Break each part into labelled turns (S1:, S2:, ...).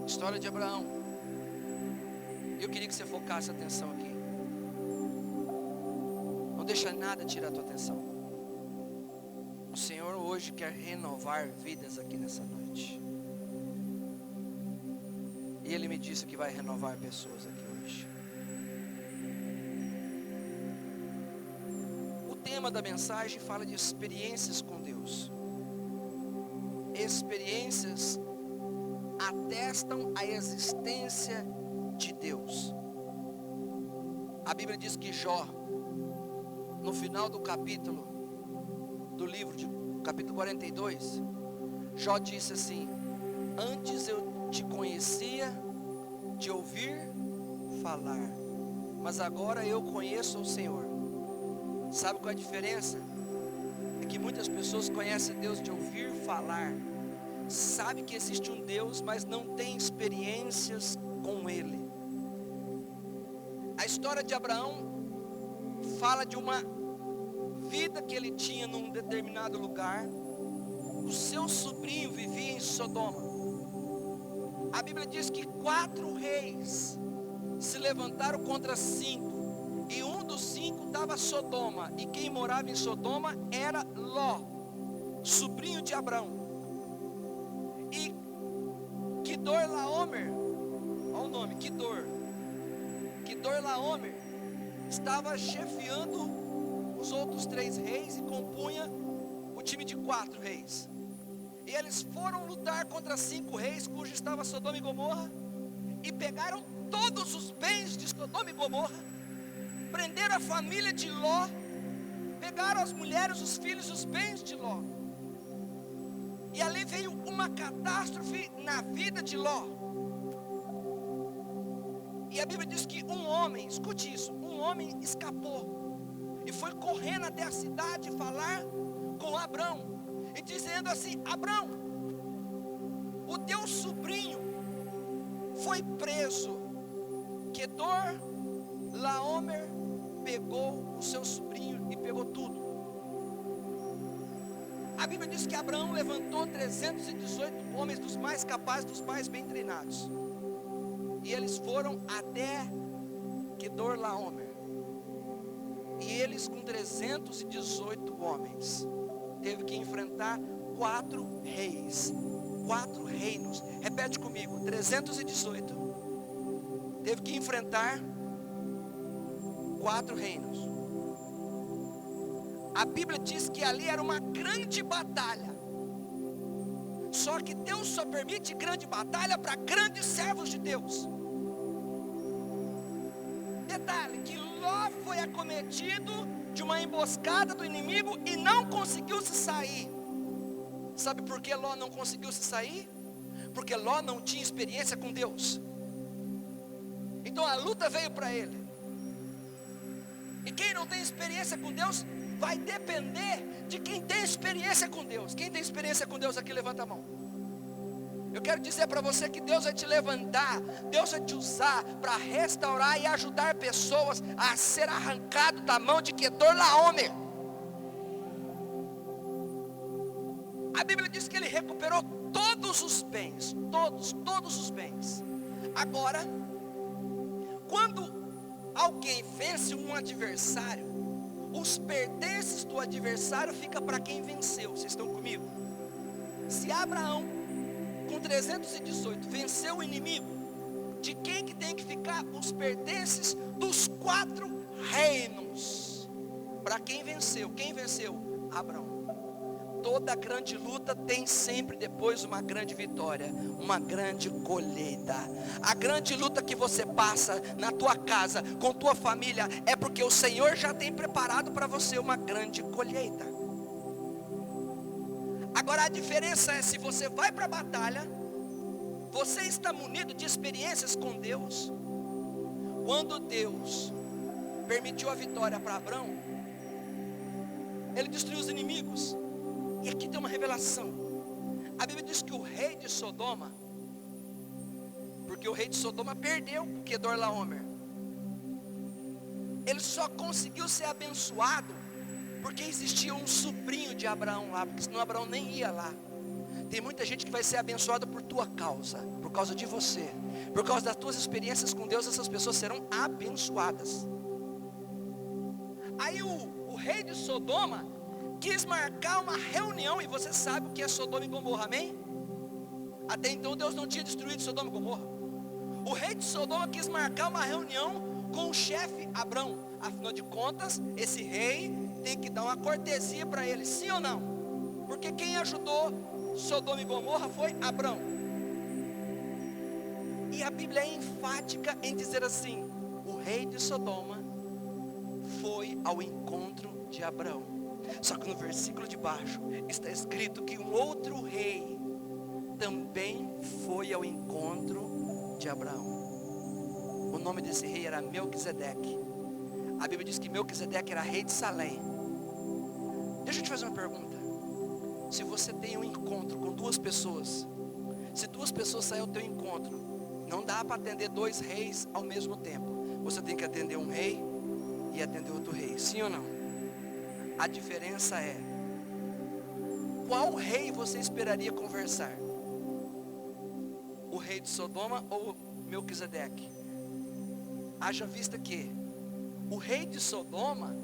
S1: História de Abraão. Eu queria que você focasse a atenção aqui. Não deixa nada tirar a tua atenção. O Senhor hoje quer renovar vidas aqui nessa noite. E Ele me disse que vai renovar pessoas aqui hoje. O tema da mensagem fala de experiências com Deus. Experiências atestam a existência de Deus. A Bíblia diz que Jó, no final do capítulo, do livro de capítulo 42, Jó disse assim: antes eu te conhecia de ouvir falar, mas agora eu conheço o Senhor. Sabe qual é a diferença? É que muitas pessoas conhecem Deus de ouvir falar, sabe que existe um Deus, mas não tem experiências com Ele. A história de Abraão fala de uma vida que ele tinha num determinado lugar. O seu sobrinho vivia em Sodoma. A Bíblia diz que 4 reis se levantaram contra 5, e um dos 5 estava Sodoma, e quem morava em Sodoma era Ló, sobrinho de Abraão. E Quedorlaomer, olha o nome, Quedorlaomer estava chefiando os outros 3 reis e compunha o time de 4 reis. E eles foram lutar contra 5 reis, cujo estava Sodoma e Gomorra, e pegaram todos os bens de Sodoma e Gomorra, prenderam a família de Ló, pegaram as mulheres, os filhos, os bens de Ló. E ali veio uma catástrofe na vida de Ló. E a Bíblia diz que um homem, escute isso, um homem escapou e foi correndo até a cidade falar com Abrão, e dizendo assim: Abrão, o teu sobrinho foi preso. Quedorlaomer pegou o seu sobrinho e pegou tudo. A Bíblia diz que Abraão levantou 318 homens, dos mais capazes, dos mais bem treinados, e eles foram até Quedorlaomer. E eles, com 318 homens, teve que enfrentar 4 reis, 4 reinos. Repete comigo: 318 teve que enfrentar 4 reinos. A Bíblia diz que ali era uma grande batalha. Só que Deus só permite grande batalha para grandes servos de Deus. Detalhe, que Ló foi acometido de uma emboscada do inimigo e não conseguiu se sair. Sabe por que Ló não conseguiu se sair? Porque Ló não tinha experiência com Deus. Então a luta veio para ele. E quem não tem experiência com Deus vai depender de quem tem experiência com Deus. Quem tem experiência com Deus aqui, levanta a mão. Eu quero dizer para você que Deus vai te levantar, Deus vai te usar para restaurar e ajudar pessoas a ser arrancado da mão de Quedorlaomer. A Bíblia diz que ele recuperou todos os bens, todos os bens. Agora, quando alguém vence um adversário, os pertences do adversário ficam para quem venceu. Vocês estão comigo? Se Abraão, com 318, venceu o inimigo, de quem que tem que ficar os pertences? Dos 4 reinos. Para quem venceu? Quem venceu? Abraão. Toda grande luta tem sempre depois uma grande vitória, uma grande colheita. A grande luta que você passa na tua casa, com tua família, é porque o Senhor já tem preparado para você uma grande colheita. Agora a diferença é, se você vai para a batalha, você está munido de experiências com Deus. Quando Deus permitiu a vitória para Abraão, ele destruiu os inimigos. E aqui tem uma revelação. A Bíblia diz que o rei de Sodoma, porque o rei de Sodoma perdeu Quedorlaomer, ele só conseguiu ser abençoado porque existia um sobrinho de Abraão lá, porque senão Abraão nem ia lá. Tem muita gente que vai ser abençoada por tua causa, por causa de você, por causa das tuas experiências com Deus. Essas pessoas serão abençoadas. Aí o rei de Sodoma quis marcar uma reunião, e você sabe o que é Sodoma e Gomorra, amém? Até então Deus não tinha destruído Sodoma e Gomorra. O rei de Sodoma quis marcar uma reunião com o chefe Abrão. Afinal de contas, esse rei tem que dar uma cortesia para ele, sim ou não? Porque quem ajudou Sodoma e Gomorra foi Abrão. E a Bíblia é enfática em dizer assim: o rei de Sodoma foi ao encontro de Abrão. Só que no versículo de baixo está escrito que um outro rei também foi ao encontro de Abraão. O nome desse rei era Melquisedeque. A Bíblia diz que Melquisedeque era rei de Salém. Deixa eu te fazer uma pergunta. Se você tem um encontro com duas pessoas, se duas pessoas saem ao teu encontro, não dá para atender dois reis ao mesmo tempo. Você tem que atender um rei e atender outro rei, sim ou não? A diferença é: qual rei você esperaria conversar? O rei de Sodoma ou Melquisedeque? Haja vista que o rei de Sodoma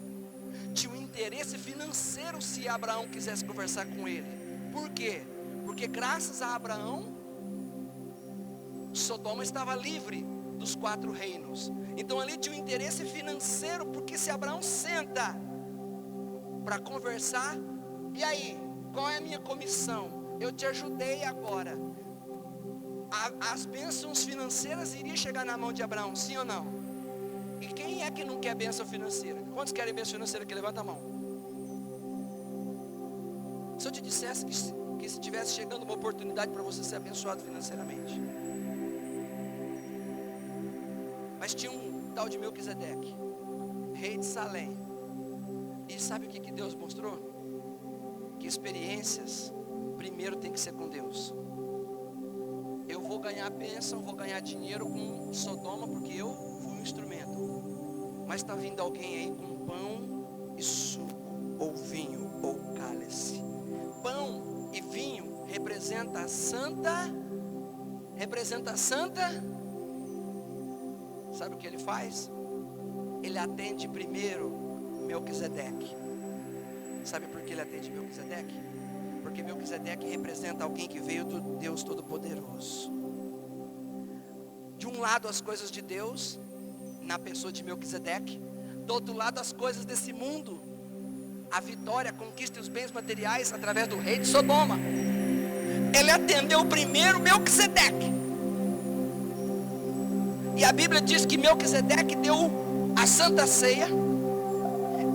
S1: tinha um interesse financeiro se Abraão quisesse conversar com ele. Por quê? Porque graças a Abraão, Sodoma estava livre dos 4 reinos. Então ali tinha um interesse financeiro, porque se Abraão senta para conversar, e aí, qual é a minha comissão? Eu te ajudei agora. As bênçãos financeiras iriam chegar na mão de Abraão, sim ou não? E quem é que não quer bênção financeira? Quantos querem bênção financeira aqui? Levanta a mão. Se eu te dissesse que se tivesse chegando uma oportunidade para você ser abençoado financeiramente. Mas tinha um tal de Melquisedeque, rei de Salém. E sabe o que Deus mostrou? Que experiências primeiro tem que ser com Deus. Eu vou ganhar bênção, vou ganhar dinheiro com Sodoma, porque eu fui um instrumento. Mas está vindo alguém aí com pão e suco, ou vinho, ou cálice. Pão e vinho representa a santa. Sabe o que ele faz? Ele atende primeiro Melquisedeque. Sabe por que ele atende Melquisedeque? Porque Melquisedeque representa alguém que veio do Deus Todo-Poderoso. De um lado as coisas de Deus, na pessoa de Melquisedeque. Do outro lado as coisas desse mundo, a vitória, a conquista e os bens materiais através do rei de Sodoma. Ele atendeu primeiro Melquisedeque. E a Bíblia diz que Melquisedeque deu a Santa Ceia.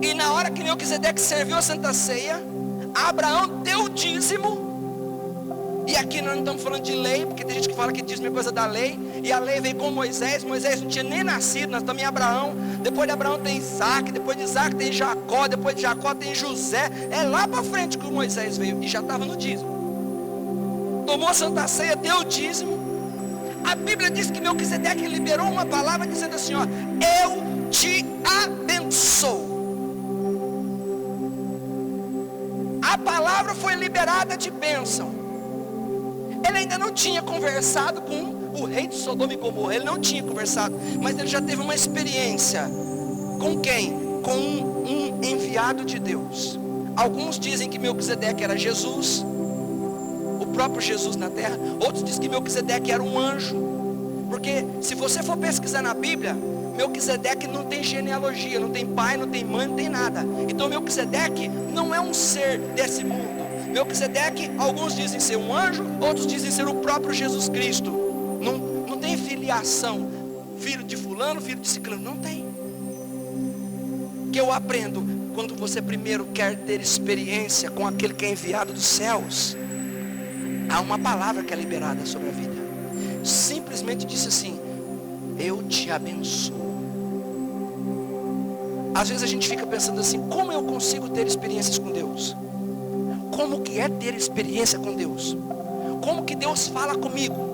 S1: E na hora que Melquisedeque serviu a Santa Ceia, Abraão deu o dízimo. E aqui nós não estamos falando de lei, porque tem gente que fala que dízimo é coisa da lei. E a lei veio com Moisés. Moisés não tinha nem nascido, nós estamos em Abraão. Depois de Abraão tem Isaac, depois de Isaac tem Jacó, depois de Jacó tem José. É lá para frente que o Moisés veio e já estava no dízimo. Tomou a Santa Ceia, deu o dízimo. A Bíblia diz que Melquisedeque liberou uma palavra dizendo assim, ó: eu te abençoo. A palavra foi liberada de bênção. Ele ainda não tinha conversado com o rei de Sodoma e Gomorra. Ele não tinha conversado, mas ele já teve uma experiência. Com quem? Com um enviado de Deus. Alguns dizem que Melquisedeque era Jesus, o próprio Jesus na terra. Outros dizem que Melquisedeque era um anjo. Porque se você for pesquisar na Bíblia, Melquisedeque não tem genealogia, não tem pai, não tem mãe, não tem nada. Então Melquisedeque não é um ser desse mundo. Melquisedeque, alguns dizem ser um anjo, outros dizem ser o próprio Jesus Cristo. Não tem filiação, filho de fulano, filho de ciclano, não tem. Que eu aprendo, quando você primeiro quer ter experiência com aquele que é enviado dos céus, há uma palavra que é liberada sobre a vida. Simplesmente disse assim: eu te abençoo. Às vezes a gente fica pensando assim: como eu consigo ter experiências com Deus? Como que é ter experiência com Deus? Como que Deus fala comigo?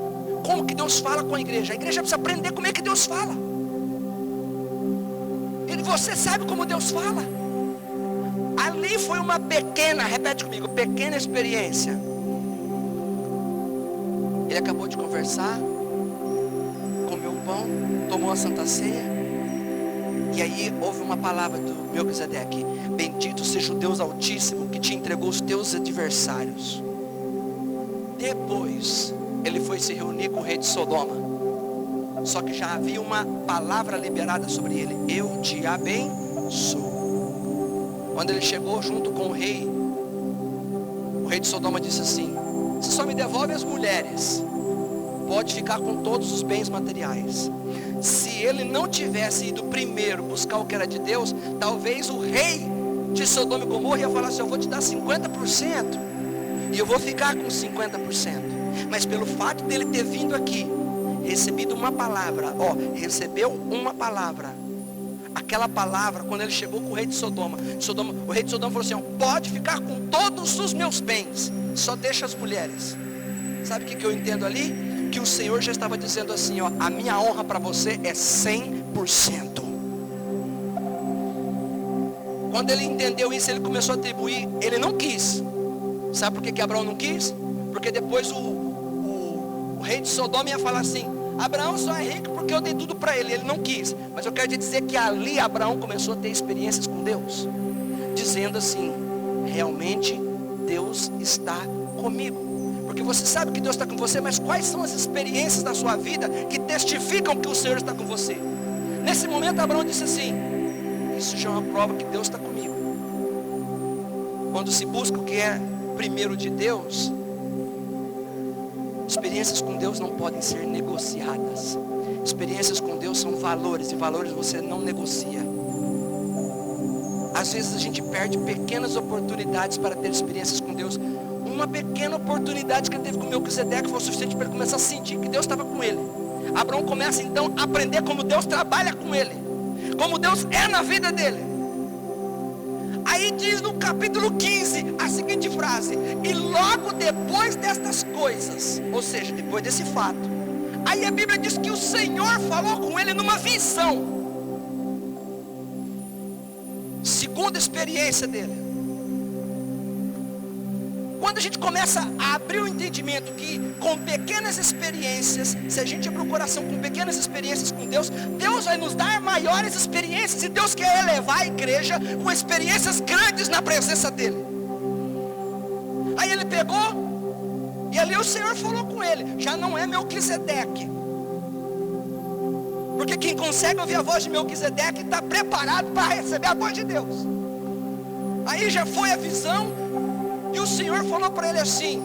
S1: Como que Deus fala com a igreja? A igreja precisa aprender como é que Deus fala. E você sabe como Deus fala? Ali foi uma pequena, repete comigo, pequena experiência. Ele acabou de conversar, comeu o pão, tomou a Santa Ceia. E aí houve uma palavra do Melquisedeque: bendito seja o Deus Altíssimo que te entregou os teus adversários. Depois ele foi se reunir com o rei de Sodoma. Só que já havia uma palavra liberada sobre ele: eu te abençoo. Quando ele chegou junto com o rei de Sodoma disse assim: você só me devolve as mulheres, pode ficar com todos os bens materiais. Se ele não tivesse ido primeiro buscar o que era de Deus, talvez o rei de Sodoma e Gomorra ia falar assim: eu vou te dar 50% e eu vou ficar com 50%. Mas pelo fato dele ter vindo aqui, recebido uma palavra, recebeu uma palavra. Aquela palavra, quando ele chegou com o rei de Sodoma, o rei de Sodoma falou assim: pode ficar com todos os meus bens, só deixa as mulheres. Sabe o que eu entendo ali? Que o Senhor já estava dizendo assim: a minha honra para você é 100%. Quando ele entendeu isso, ele começou a atribuir. Ele não quis. Sabe por que Abraão não quis? Porque depois o rei de Sodoma ia falar assim: Abraão só é rico porque eu dei tudo para ele. Ele não quis. Mas eu quero te dizer que ali Abraão começou a ter experiências com Deus, dizendo assim: realmente Deus está comigo. Porque você sabe que Deus está com você, mas quais são as experiências da sua vida que testificam que o Senhor está com você? Nesse momento Abraão disse assim: isso já é uma prova que Deus está comigo. Quando se busca o que é primeiro de Deus, experiências com Deus não podem ser negociadas. Experiências com Deus são valores, e valores você não negocia. Às vezes a gente perde pequenas oportunidades para ter experiências com Deus. Uma pequena oportunidade que ele teve com Melquisedeque foi o suficiente para ele começar a sentir que Deus estava com ele. Abraão começa então a aprender como Deus trabalha com ele, como Deus é na vida dele. Aí diz no capítulo 15 a seguinte frase: e logo depois destas coisas, ou seja, depois desse fato, aí a Bíblia diz que o Senhor falou com ele numa visão. Segunda experiência dele. Quando a gente começa a abrir o entendimento que com pequenas experiências, se a gente abrir o coração com pequenas experiências com Deus, Deus vai nos dar maiores experiências, e Deus quer elevar a igreja com experiências grandes na presença dele. Aí ele pegou, e ali o Senhor falou com ele. Já não é Melquisedeque, porque quem consegue ouvir a voz de Melquisedeque está preparado para receber a voz de Deus. Aí já foi a visão. E o Senhor falou para ele assim: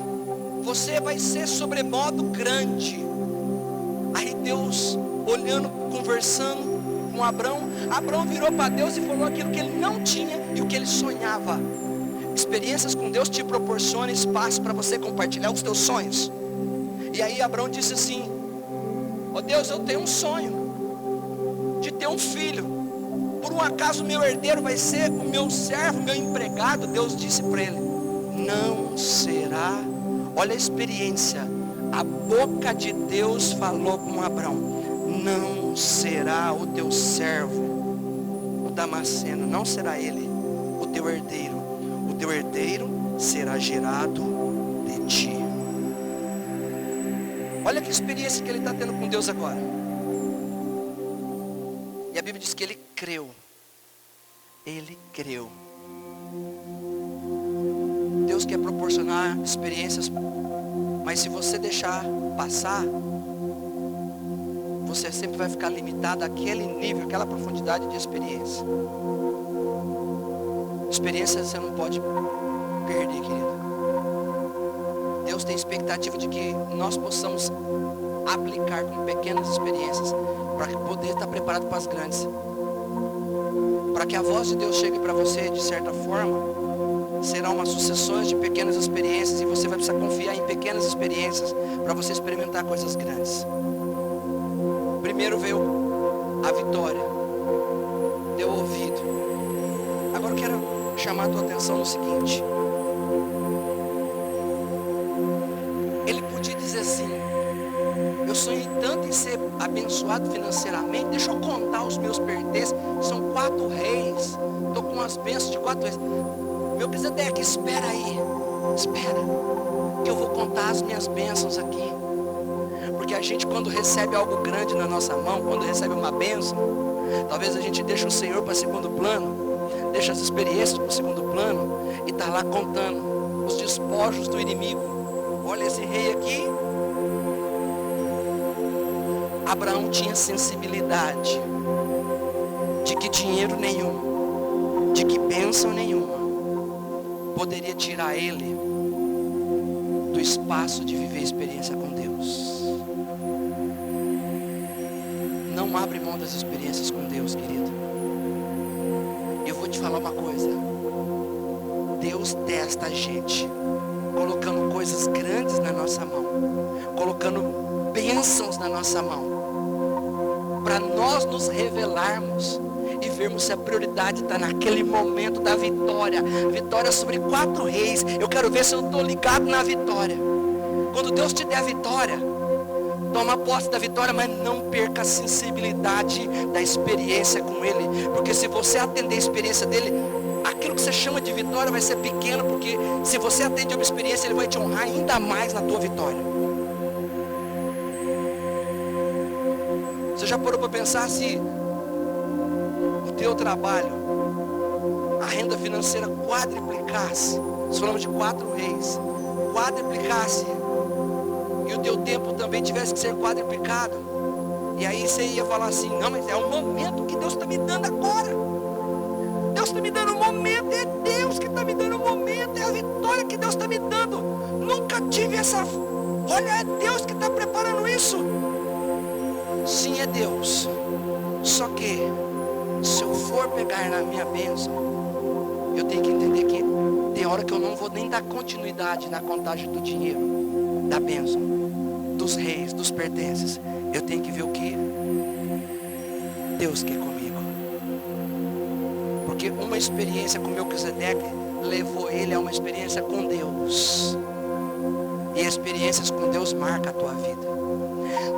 S1: você vai ser sobremodo grande. Aí Deus, olhando, conversando com Abraão, Abraão virou para Deus e falou aquilo que ele não tinha e o que ele sonhava. Experiências com Deus te proporcionam espaço para você compartilhar os teus sonhos. E aí Abraão disse assim: Deus, eu tenho um sonho de ter um filho. Por um acaso meu herdeiro vai ser o meu servo, meu empregado? Deus disse para ele: não será. Olha a experiência. A boca de Deus falou com Abraão: não será o teu servo, o Damasceno, não será ele o teu herdeiro. O teu herdeiro será gerado de ti. Olha que experiência que ele está tendo com Deus agora. E a Bíblia diz que ele creu. Ele creu. Deus quer proporcionar experiências, mas se você deixar passar, você sempre vai ficar limitado àquele nível, àquela profundidade de experiência. Experiência você não pode perder, querido. Deus tem expectativa de que nós possamos aplicar com pequenas experiências, para poder estar preparado para as grandes. Para que a voz de Deus chegue para você de certa forma, será uma sucessão de pequenas experiências, e você vai precisar confiar em pequenas experiências para você experimentar coisas grandes. Primeiro veio a vitória, deu ouvido. Agora eu quero chamar a tua atenção no seguinte: ele podia dizer assim: eu sonhei tanto em ser abençoado financeiramente, deixa eu contar os meus pertences, são 4 reis, estou com umas bênçãos de 4 reis. Melquisedeque, espera aí, espera, que eu vou contar as minhas bênçãos aqui. Porque a gente, quando recebe algo grande na nossa mão, quando recebe uma bênção, talvez a gente deixe o Senhor para segundo plano, deixa as experiências para segundo plano, e está lá contando os despojos do inimigo. Olha esse rei aqui. Abraão tinha sensibilidade de que dinheiro nenhum, de que bênção nenhuma poderia tirar ele do espaço de viver experiência com Deus. Não abre mão das experiências com Deus, querido. Eu vou te falar uma coisa. Deus testa a gente, colocando coisas grandes na nossa mão, colocando bênçãos na nossa mão, para nós nos revelarmos e vermos se a prioridade está naquele momento da vitória. Vitória sobre 4 reis. Eu quero ver se eu estou ligado na vitória. Quando Deus te der a vitória, toma posse da vitória, mas não perca a sensibilidade da experiência com Ele. Porque se você atender a experiência dele, aquilo que você chama de vitória vai ser pequeno. Porque se você atende a uma experiência, Ele vai te honrar ainda mais na tua vitória. Você já parou para pensar se o teu trabalho, a renda financeira quadriplicasse? Nós falamos de 4 reis. Quadriplicasse. E o teu tempo também tivesse que ser quadriplicado. E aí você ia falar assim: não, mas é o momento que Deus está me dando agora. Deus está me dando um momento. É Deus que está me dando um momento. É a vitória que Deus está me dando. Nunca tive essa. Olha, é Deus que está preparando isso. Sim, é Deus. Só que se eu for pegar na minha bênção, eu tenho que entender que tem hora que eu não vou nem dar continuidade na contagem do dinheiro, da bênção, dos reis, dos pertences. Eu tenho que ver o que Deus quer comigo. Porque uma experiência com Melquisedeque levou ele a uma experiência com Deus. E experiências com Deus marcam a tua vida.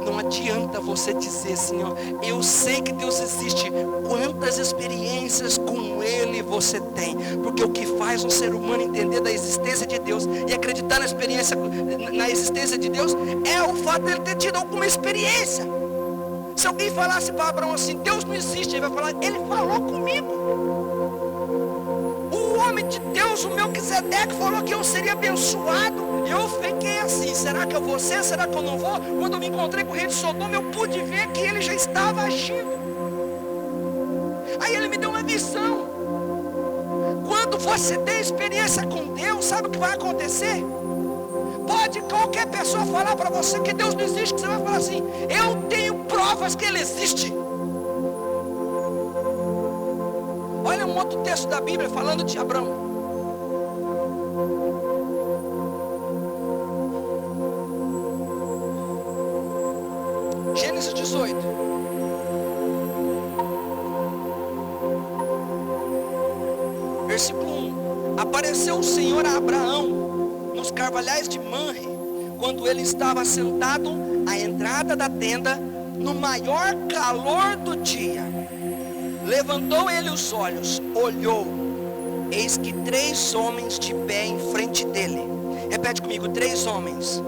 S1: Não adianta você dizer assim, ó, eu sei que Deus existe. Quantas experiências com Ele você tem? Porque o que faz um ser humano entender da existência de Deus e acreditar na experiência, na existência de Deus, é o fato de ele ter tido alguma experiência. Se alguém falasse para Abraão assim, Deus não existe, ele vai falar, Ele falou comigo. O homem de Deus, o Melquisedeque, falou que eu seria abençoado. Eu fiquei assim, será que eu vou ser? Será que eu não vou? Quando eu me encontrei com o rei de Sodoma, eu pude ver que ele já estava agindo. Aí ele me deu uma visão. Quando você tem experiência com Deus, sabe o que vai acontecer? Pode qualquer pessoa falar para você que Deus não existe, que você vai falar assim, eu tenho provas que Ele existe. Olha um outro texto da Bíblia falando de Abraão. Gênesis 18. Versículo 1. Apareceu o Senhor a Abraão nos carvalhais de Manre, quando ele estava sentado à entrada da tenda, no maior calor do dia. Levantou ele os olhos, olhou, eis que 3 homens de pé em frente dele. Repete comigo, 3 homens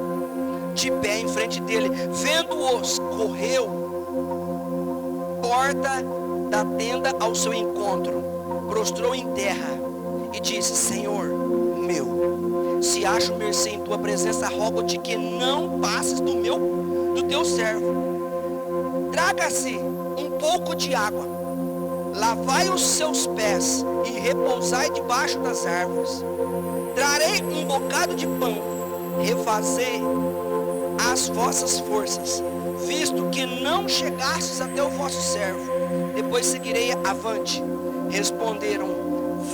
S1: de pé em frente dele. Vendo-os, correu porta da tenda ao seu encontro, prostrou em terra e disse, Senhor meu, se acho mercê em tua presença, rogo-te que não passes do teu servo. Traga-se um pouco de água, lavai os seus pés e repousai debaixo das árvores. Trarei um bocado de pão, refazei as vossas forças, visto que não chegastes até o vosso servo. Depois seguirei avante. Responderam,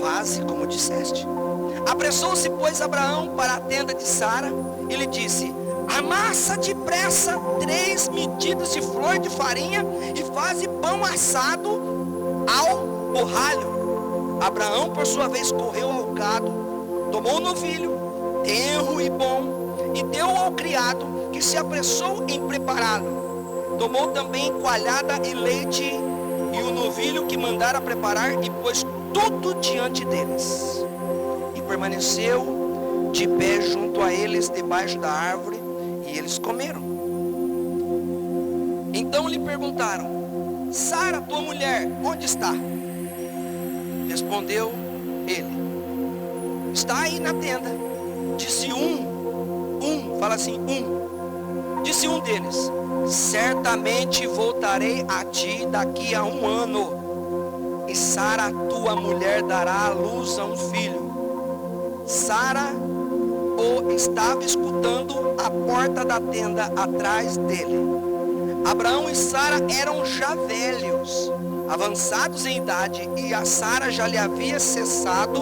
S1: faze como disseste. Apressou-se, pois, Abraão para a tenda de Sara e lhe disse, amassa depressa 3 medidas de flor de farinha e faze pão assado ao borralho. Abraão, por sua vez, correu ao gado, tomou o novilho, tenro e bom, e deu ao criado, que se apressou em prepará-lo. Tomou também coalhada e leite e o novilho que mandara preparar, e pôs tudo diante deles. E permaneceu de pé junto a eles debaixo da árvore, e eles comeram. Então lhe perguntaram: Sara, tua mulher, onde está? Respondeu ele: está aí na tenda. Disse fala assim, disse um deles: certamente voltarei a ti daqui a 1 ano, e Sara, tua mulher, dará à luz a um filho. Sara o estava escutando à porta da tenda atrás dele. Abraão e Sara eram já velhos, avançados em idade, e a Sara já lhe havia cessado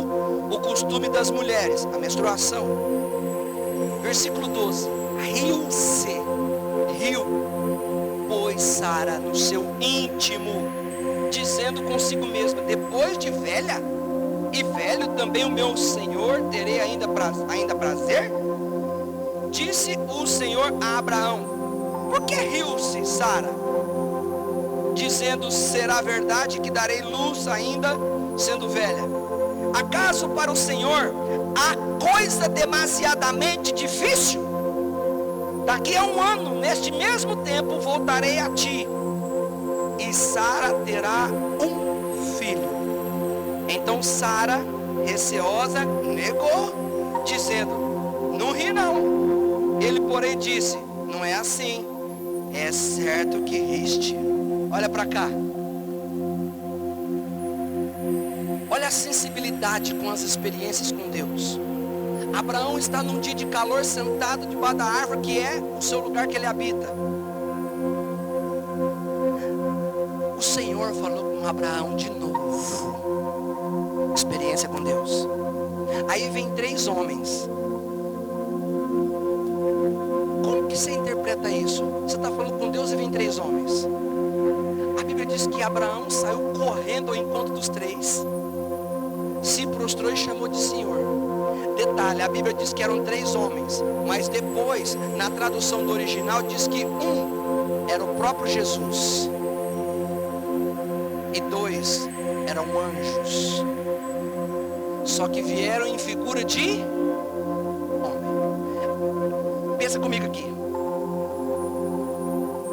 S1: o costume das mulheres, a menstruação. Versículo 12. Riu, pois Sara no seu íntimo, dizendo consigo mesma: depois de velha e velho também o meu Senhor terei ainda prazer? Disse o Senhor a Abraão: por que riu-se Sara, dizendo: será verdade que darei luz ainda sendo velha? Acaso para o Senhor há coisa demasiadamente difícil? Daqui a 1 ano, neste mesmo tempo, voltarei a ti, e Sara terá um filho. Então Sara, receosa, negou, dizendo: não ri não. Ele, porém, disse: não é assim, é certo que riste. Olha para cá. Olha a sensibilidade com as experiências com Deus. Abraão está num dia de calor, sentado debaixo da árvore, que é o seu lugar que ele habita. O Senhor falou com Abraão de novo. Experiência com Deus. Aí vem 3 homens. Como que você interpreta isso? Você está falando com Deus e vem 3 homens. A Bíblia diz que Abraão saiu correndo ao encontro dos 3, se prostrou e chamou de Senhor. Detalhe, a Bíblia diz que eram 3 homens, mas depois, na tradução do original, diz que um era o próprio Jesus e 2 eram anjos, só que vieram em figura de homem. Pensa comigo aqui.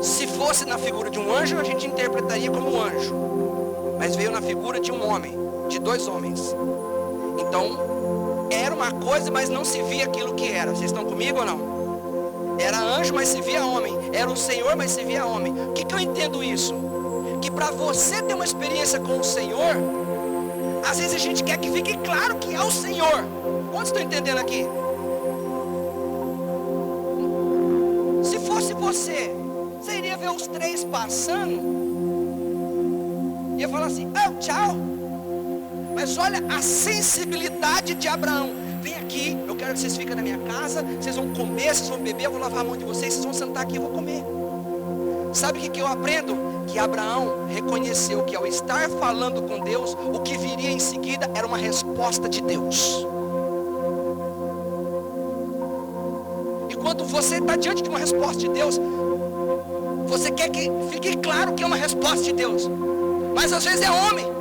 S1: Se fosse na figura de um anjo, a gente interpretaria como um anjo, mas veio na figura de um homem, de 2 homens. Então era uma coisa, mas não se via aquilo que era. Vocês estão comigo ou não? Era anjo, mas se via homem. Era o Senhor, mas se via homem. O que eu entendo isso? Que para você ter uma experiência com o Senhor, às vezes a gente quer que fique claro que é o Senhor. Quantos estão entendendo aqui? Se fosse você iria ver os 3 passando, ia falar assim: oh, tchau. Mas olha a sensibilidade de Abraão. Vem aqui, eu quero que vocês fiquem na minha casa. Vocês vão comer, vocês vão beber, eu vou lavar a mão de vocês. Vocês vão sentar aqui e eu vou comer. Sabe o que eu aprendo? Que Abraão reconheceu que ao estar falando com Deus, o que viria em seguida era uma resposta de Deus. E quando você está diante de uma resposta de Deus, você quer que fique claro que é uma resposta de Deus. Mas às vezes é homem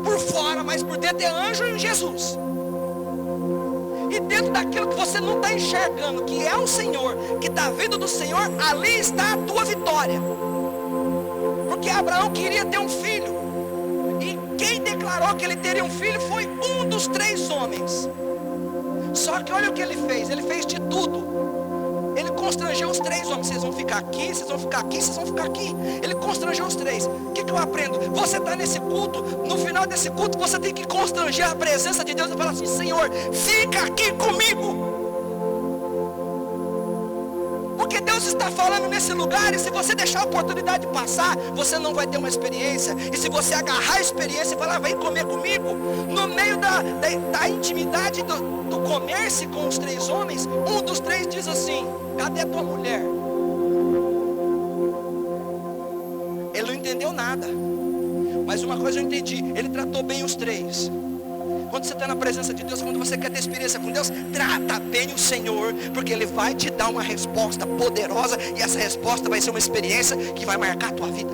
S1: por fora, mas por dentro é anjo em Jesus. E dentro daquilo que você não está enxergando, que é o Senhor, que está vindo do Senhor, ali está a tua vitória. Porque Abraão queria ter um filho, e quem declarou que ele teria um filho foi um dos 3 homens. Só que olha o que ele fez de tudo. Ele constrangeu os 3 homens: vocês vão ficar aqui, vocês vão ficar aqui, vocês vão ficar aqui. Ele constrangeu os 3. O que eu aprendo? Você está nesse culto, no final desse culto você tem que constranger a presença de Deus e falar assim: Senhor, fica aqui comigo. Porque Deus está falando nesse lugar, e se você deixar a oportunidade passar, você não vai ter uma experiência. E se você agarrar a experiência e falar: vem comer comigo, no meio da intimidade do comer-se com os 3 homens, um dos 3 diz assim: cadê a tua mulher? Ele não entendeu nada, mas uma coisa eu entendi: ele tratou bem os 3. Quando você está na presença de Deus, quando você quer ter experiência com Deus, trata bem o Senhor, porque Ele vai te dar uma resposta poderosa, e essa resposta vai ser uma experiência que vai marcar a tua vida.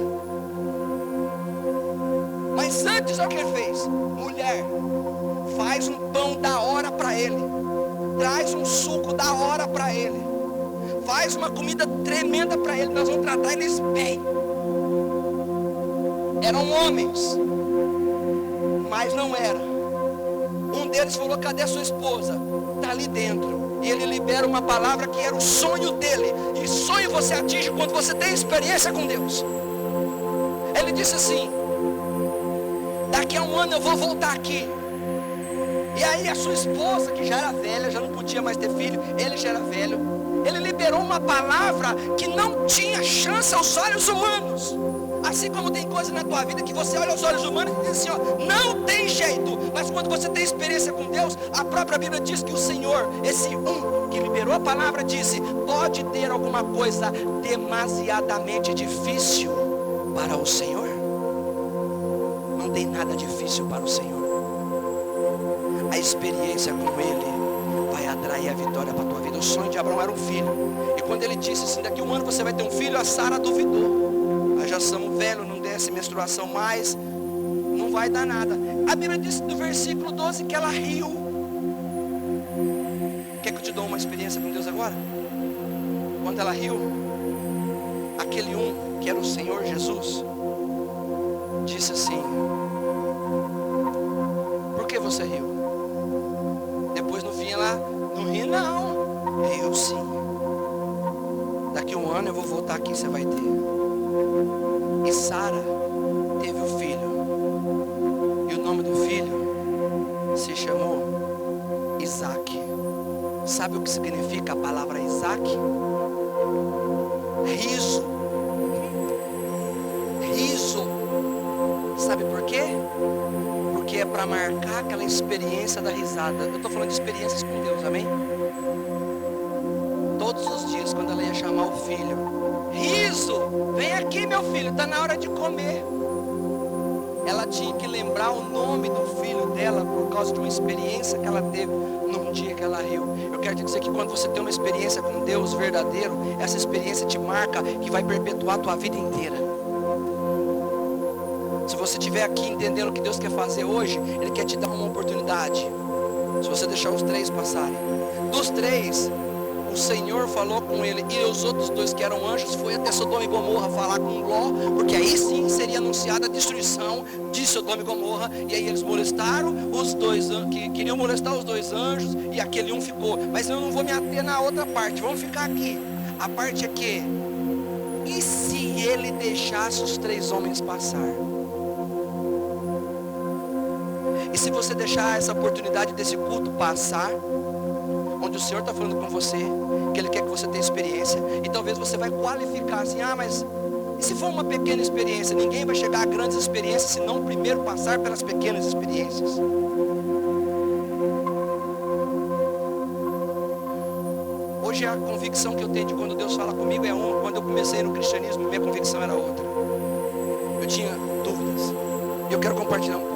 S1: Mas antes, olha o que ele fez: mulher, faz um pão da hora para ele, traz um suco da hora para ele, faz uma comida tremenda para ele, nós vamos tratar eles bem. Eram homens, mas não era. Um deles falou: cadê a sua esposa? Está ali dentro. E ele libera uma palavra que era o sonho dele. E sonho você atinge quando você tem experiência com Deus. Ele disse assim: daqui a um ano eu vou voltar aqui. E aí a sua esposa, que já era velha, já não podia mais ter filho, ele já era velho, ele liberou uma palavra que não tinha chance aos olhos humanos. Assim como tem coisa na tua vida que você olha aos olhos humanos e diz assim, ó, não tem jeito. Mas quando você tem experiência com Deus, a própria Bíblia diz que o Senhor, esse que liberou a palavra, disse: pode ter alguma coisa demasiadamente difícil para o Senhor? Não tem nada difícil para o Senhor. A experiência com Ele vai atrair a vitória para a tua vida. O sonho de Abraão era um filho. E quando ele disse assim, daqui a um ano você vai ter um filho, a Sara duvidou. Nós já somos velhos, não desce menstruação mais, não vai dar nada. A Bíblia diz no versículo 12 que ela riu. Quer que eu te dou uma experiência com Deus agora? Quando ela riu, aquele que era o Senhor Jesus, disse assim: por que você riu? Depois no fim ela não ri não. Riu sim. Daqui a um ano eu vou voltar aqui, você vai ter. E Sara teve o filho. E o nome do filho se chamou Isaac. Sabe o que significa a palavra Isaac? Riso. Riso. Sabe por quê? Porque é para marcar aquela experiência da risada. Eu estou falando de experiências com Deus, amém? Todos os dias, quando ela ia chamar o filho, riso, vem aqui meu filho, está na hora de comer. Ela tinha que lembrar o nome do filho dela por causa de uma experiência que ela teve num dia que ela riu. Eu quero te dizer que quando você tem uma experiência com Deus verdadeiro, essa experiência te marca, que vai perpetuar a tua vida inteira. Se você estiver aqui entendendo o que Deus quer fazer hoje, Ele quer te dar uma oportunidade. Se você deixar os 3 passarem, dos 3, o Senhor falou com ele, e os outros 2 que eram anjos foi até Sodoma e Gomorra falar com Ló, porque aí sim seria anunciada a destruição de Sodoma e Gomorra. E aí eles molestaram os 2 que queriam molestar os 2 anjos, e aquele um ficou. Mas eu não vou me ater na outra parte, vamos ficar aqui. A parte é que, e se ele deixasse os 3 homens passar? E se você deixar essa oportunidade desse culto passar, onde o Senhor está falando com você, que Ele quer que você tenha experiência, e talvez você vai qualificar assim, mas e se for uma pequena experiência? Ninguém vai chegar a grandes experiências se não primeiro passar pelas pequenas experiências. Hoje a convicção que eu tenho de quando Deus fala comigo é uma. Quando eu comecei no cristianismo, minha convicção era outra. Eu tinha dúvidas, e eu quero compartilhar um pouco.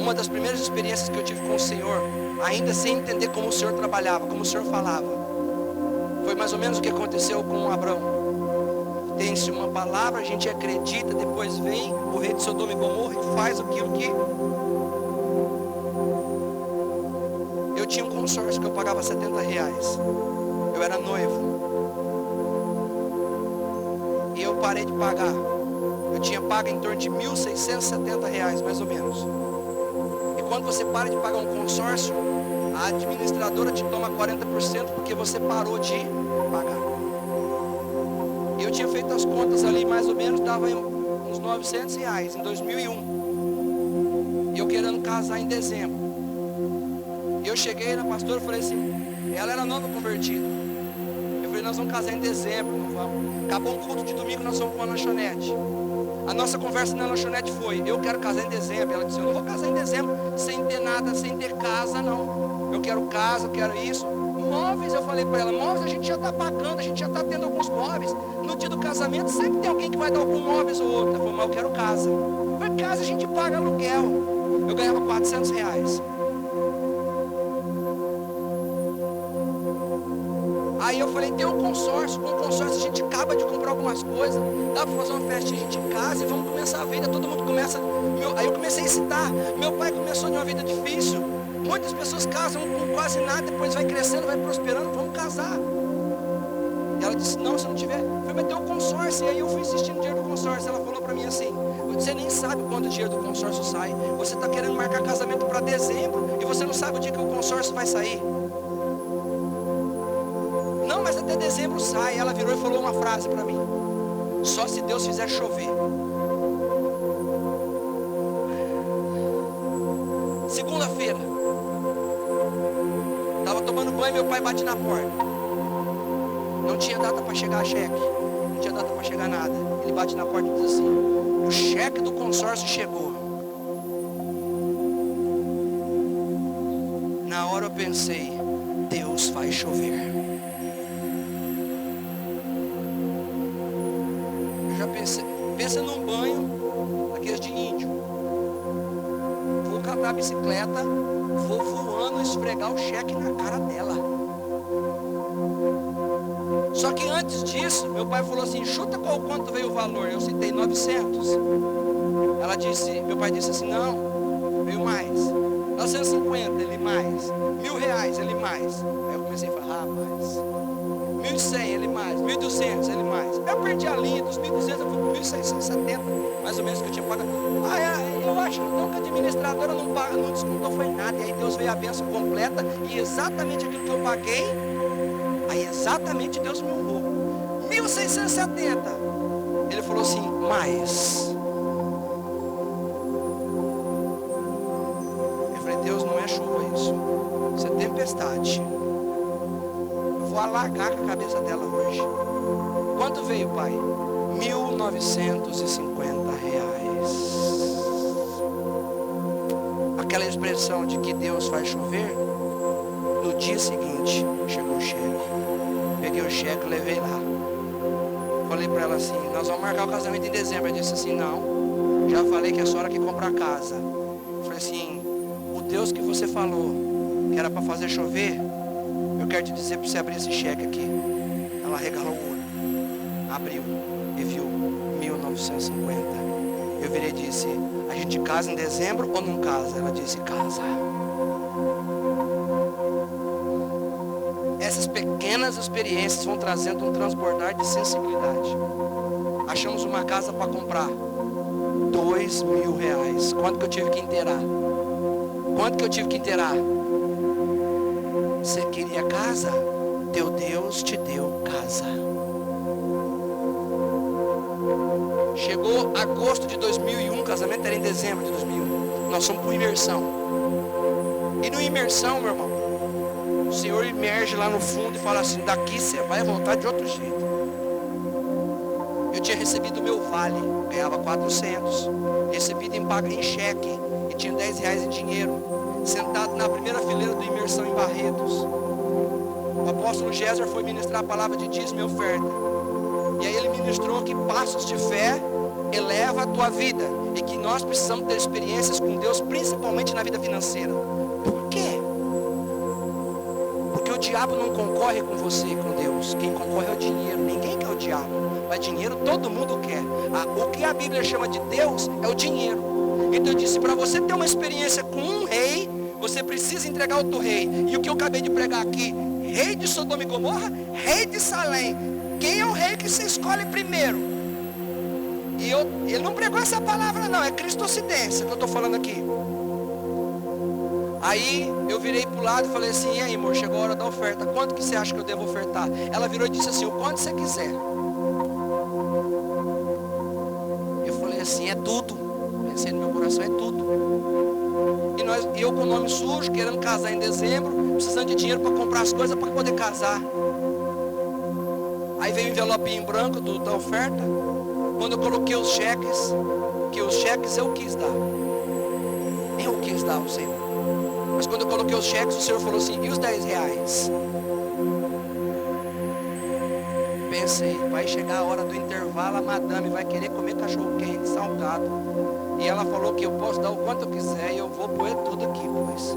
S1: Uma das primeiras experiências que eu tive com o Senhor, ainda sem entender como o Senhor trabalhava, como o Senhor falava, foi mais ou menos o que aconteceu com Abraão. Tem-se uma palavra, a gente acredita, depois vem o rei de Sodoma e Gomorra e faz aquilo que... Eu tinha um consórcio que eu pagava R$70. Eu era noivo. E eu parei de pagar. Eu tinha pago em torno de R$1.670, mais ou menos. Quando você para de pagar um consórcio, a administradora te toma 40% porque você parou de pagar. Eu tinha feito as contas ali, mais ou menos, dava uns R$900 em 2001. E eu querendo casar em dezembro. Eu cheguei na pastora e falei assim, ela era nova convertida. Eu falei, nós vamos casar em dezembro, não vamos. Acabou um culto de domingo, nós fomos para uma lanchonete. A nossa conversa na lanchonete foi, eu quero casar em dezembro. Ela disse, eu não vou casar em dezembro sem ter nada, sem ter casa não. Eu quero casa, eu quero isso. Móveis, eu falei para ela, móveis a gente já está pagando, a gente já está tendo alguns móveis. No dia do casamento sempre tem alguém que vai dar algum móveis ou outro. Ela falou, mas eu quero casa. Para casa a gente paga aluguel. Eu ganhava R$400. Aí eu falei, tem um consórcio. Com o consórcio a gente acaba de comprar algumas coisas. Dá para fazer uma festinha, a gente casa e vamos começar a vida. Todo mundo começa. Aí eu comecei a citar. Meu pai começou de uma vida difícil. Muitas pessoas casam com quase nada, depois vai crescendo, vai prosperando, vamos casar. E ela disse, não, se não tiver, fui meter o consórcio. E aí eu fui insistindo no dinheiro do consórcio. Ela falou para mim assim, você nem sabe quando o dinheiro do consórcio sai. Você está querendo marcar casamento para dezembro e você não sabe o dia que o consórcio vai sair. Não, mas até dezembro sai. Ela virou e falou uma frase para mim, só se Deus fizer chover. Segunda-feira, estava tomando banho, meu pai bate na porta. Não tinha data para chegar a cheque, não tinha data para chegar nada. Ele bate na porta e diz assim, o cheque do consórcio chegou. Na hora eu pensei, Deus vai chover. Eu já pensei, pensa num banho daqueles de índio. Vou catar a bicicleta, vou voando, esfregar o cheque na cara dela. Só que antes disso, meu pai falou assim, chuta quanto veio o valor. Eu citei 900. Meu pai disse assim, não, veio mais. 950, ele mais. R$1.000, ele mais. Aí eu comecei a falar, rapaz. 1.100, ele mais. 1.200, ele mais. Eu perdi a linha dos 1.200, eu fui para 1.670, mais ou menos, que eu tinha pagado. Eu acho então que a administradora não descontou, foi nada. E aí Deus veio a bênção completa. E exatamente aquilo que eu paguei, aí exatamente Deus me honrou. 1.670. Ele falou assim, mais. Eu falei, Deus, não é chuva isso. Isso é tempestade. Eu vou alagar com a cabeça dela hoje. Quanto veio, pai? R$1.950. Aquela expressão de que Deus faz chover. No dia seguinte, chegou o cheque. Peguei o cheque e levei lá. Falei para ela assim, nós vamos marcar o casamento em dezembro. Ela disse assim, não, já falei que é a senhora que compra a casa. Eu falei assim, o Deus que você falou que era para fazer chover, eu quero te dizer para você abrir esse cheque aqui. Ela regalou o olho, abriu e viu 1.950. Eu virei e disse, a gente casa em dezembro ou não casa? Ela disse, casa. Essas pequenas experiências vão trazendo um transbordar de sensibilidade. Achamos uma casa para comprar, R$2.000. Quanto que eu tive que inteirar? Quanto que eu tive que inteirar? Você queria casa? Teu Deus te deu casa. Chegou agosto de 2001, o casamento era em dezembro de 2001. Nós fomos para imersão. E no imersão, meu irmão, o Senhor emerge lá no fundo e fala assim, daqui você vai voltar de outro jeito. Eu tinha recebido o meu vale, ganhava 400, recebido em cheque e tinha R$10 em dinheiro, sentado na primeira fileira do imersão em Barretos. O apóstolo Géser foi ministrar a palavra de dízimo e oferta. E aí ele ministrou que passos de fé eleva a tua vida e que nós precisamos ter experiências com Deus, principalmente na vida financeira. Por quê? Porque o diabo não concorre com você e com Deus. Quem concorre é o dinheiro. Ninguém quer o diabo, mas dinheiro todo mundo quer. O que a Bíblia chama de Deus é o dinheiro. Então eu disse, para você ter uma experiência com um rei, você precisa entregar outro rei. E o que eu acabei de pregar aqui, rei de Sodoma e Gomorra, rei de Salém. Quem é o rei que se escolhe primeiro? E ele não pregou essa palavra não, é cristocidência que eu estou falando aqui. Aí eu virei para o lado e falei assim, e aí amor, chegou a hora da oferta, quanto que você acha que eu devo ofertar? Ela virou e disse assim, o quanto você quiser. Eu falei assim, é tudo. Pensei no meu coração, é tudo. E eu com o nome sujo, querendo casar em dezembro, precisando de dinheiro para comprar as coisas para poder casar. Aí veio o envelopinho em branco da oferta. Quando eu coloquei os cheques, que os cheques eu quis dar. Eu quis dar ao Senhor. Mas quando eu coloquei os cheques, o Senhor falou assim, e os R$10? Pensei, vai chegar a hora do intervalo, a madame vai querer comer cachorro quente, salgado. E ela falou que eu posso dar o quanto eu quiser e eu vou pôr tudo aqui, pois.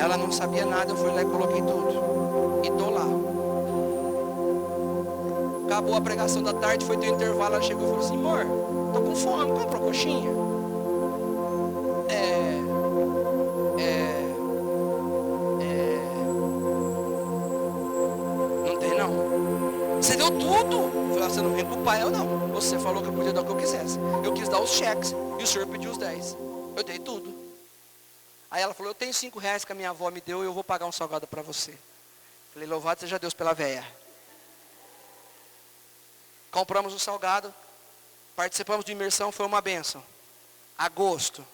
S1: Ela não sabia nada, eu fui lá e coloquei tudo. E tô lá. Acabou a pregação da tarde, foi ter intervalo, ela chegou e falou assim, amor, tô com fome, compra uma coxinha. dou tudo. Eu falei, você não vem culpar eu não. Você falou que eu podia dar o que eu quisesse. Eu quis dar os cheques e o senhor pediu os 10. Eu dei tudo. Aí ela falou, eu tenho 5 reais que a minha avó me deu e eu vou pagar um salgado para você. Falei, louvado seja Deus pela véia. Compramos o salgado, participamos de imersão, foi uma bênção. Agosto,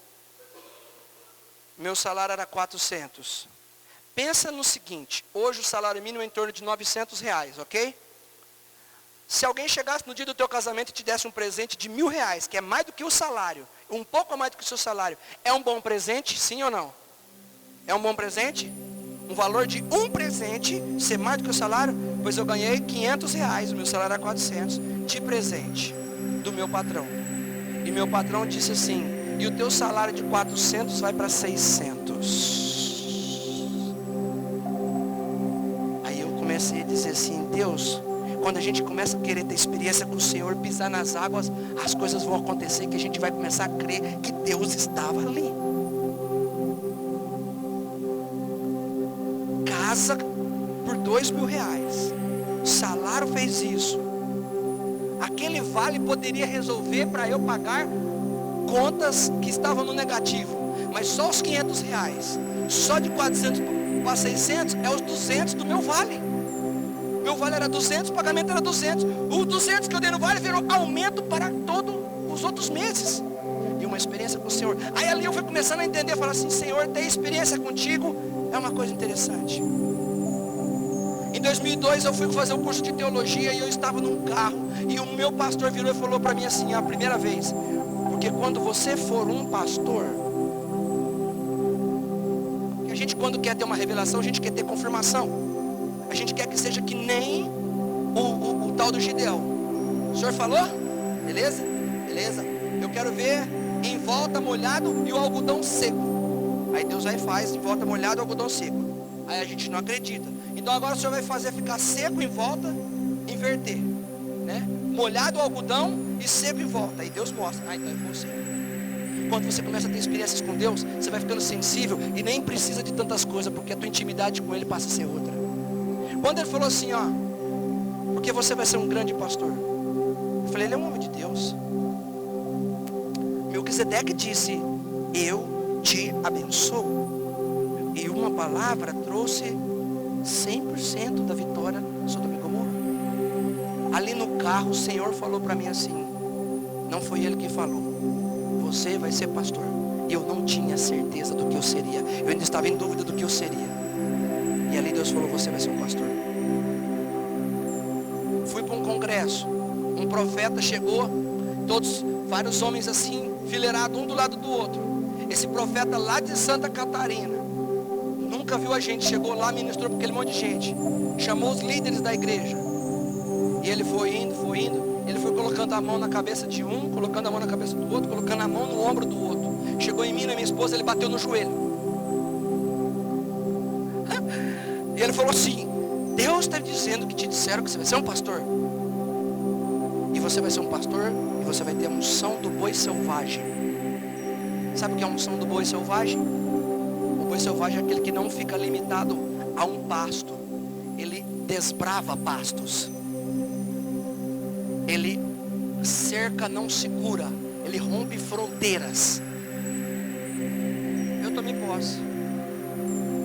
S1: meu salário era 400. Pensa no seguinte, hoje o salário mínimo é em torno de 900 reais, ok? Se alguém chegasse no dia do teu casamento e te desse um presente de 1.000 reais, que é mais do que o salário, um pouco mais do que o seu salário, é um bom presente, sim ou não? É um bom presente? Um valor de um presente ser mais do que o salário? Pois eu ganhei 500 reais, o meu salário era 400, de presente do meu patrão. E meu patrão disse assim, e o teu salário de 400 vai para 600. Aí eu comecei a dizer assim, Deus, quando a gente começa a querer ter experiência com o Senhor, pisar nas águas, as coisas vão acontecer, que a gente vai começar a crer que Deus estava ali. Casa por 2.000 reais. O salário fez isso. Aquele vale poderia resolver para eu pagar contas que estavam no negativo. Mas só os 500 reais. Só de 400 para 600 é os 200 do meu vale. Meu vale era 200, o pagamento era 200. O 200 que eu dei no vale virou aumento para todos os outros meses. E uma experiência com o Senhor. Aí ali eu fui começando a entender, falar assim, Senhor, ter experiência contigo é uma coisa interessante. Em 2002 eu fui fazer um curso de teologia e eu estava num carro. E o meu pastor virou e falou para mim assim, a primeira vez. Porque quando você for um pastor, a gente quando quer ter uma revelação, a gente quer ter confirmação. A gente quer que seja que nem o tal do Gideão. O senhor falou? Beleza? Beleza. Eu quero ver em volta molhado e o algodão seco. Aí Deus vai e faz em volta molhado e algodão seco. Aí a gente não acredita. Então agora o senhor vai fazer ficar seco em volta, inverter, né? Molhado o algodão e seco em volta. Aí Deus mostra. Ah, então é você. Quando você começa a ter experiências com Deus, você vai ficando sensível e nem precisa de tantas coisas, porque a tua intimidade com Ele passa a ser outra. Quando Ele falou assim, ó, porque você vai ser um grande pastor. Eu falei, ele é um homem de Deus. Melquisedeque disse, eu te abençoo. E uma palavra trouxe 100% da vitória sobre Gomorra. Ali no carro o Senhor falou para mim assim, não foi Ele que falou, você vai ser pastor. Eu não tinha certeza do que eu seria, eu ainda estava em dúvida do que eu seria. E ali Deus falou, você vai ser um pastor. Fui para um congresso, um profeta chegou, vários homens assim, fileirados um do lado do outro. Esse profeta lá de Santa Catarina, nunca viu a gente, chegou lá, ministrou para aquele monte de gente, chamou os líderes da igreja, e ele foi indo, ele foi colocando a mão na cabeça de um, colocando a mão na cabeça do outro, colocando a mão no ombro do outro. Chegou em mim, na minha esposa, ele bateu no joelho. E ele falou assim, Deus está dizendo que te disseram que você vai ser um pastor. E você vai ser um pastor, e você vai ter a unção do boi selvagem. Sabe o que é a unção do boi selvagem? O boi selvagem é aquele que não fica limitado a um pasto. Ele desbrava pastos. Ele cerca, não segura. Ele rompe fronteiras. Eu tomei posse.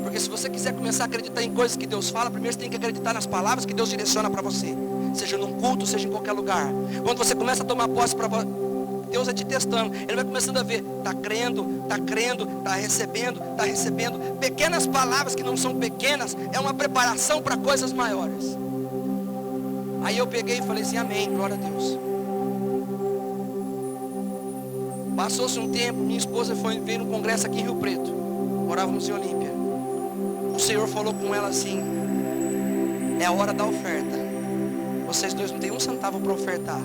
S1: Porque se você quiser começar a acreditar em coisas que Deus fala, primeiro você tem que acreditar nas palavras que Deus direciona para você. Seja num culto, seja em qualquer lugar. Quando você começa a tomar posse, Deus é te testando. Ele vai começando a ver, está crendo, está recebendo. Pequenas palavras que não são pequenas, é uma preparação para coisas maiores. Aí eu peguei e falei assim, amém, glória a Deus. Passou-se um tempo, minha esposa veio no congresso aqui em Rio Preto. Morávamos em Olímpia. O Senhor falou com ela assim, é a hora da oferta. Vocês dois não têm um centavo para ofertar.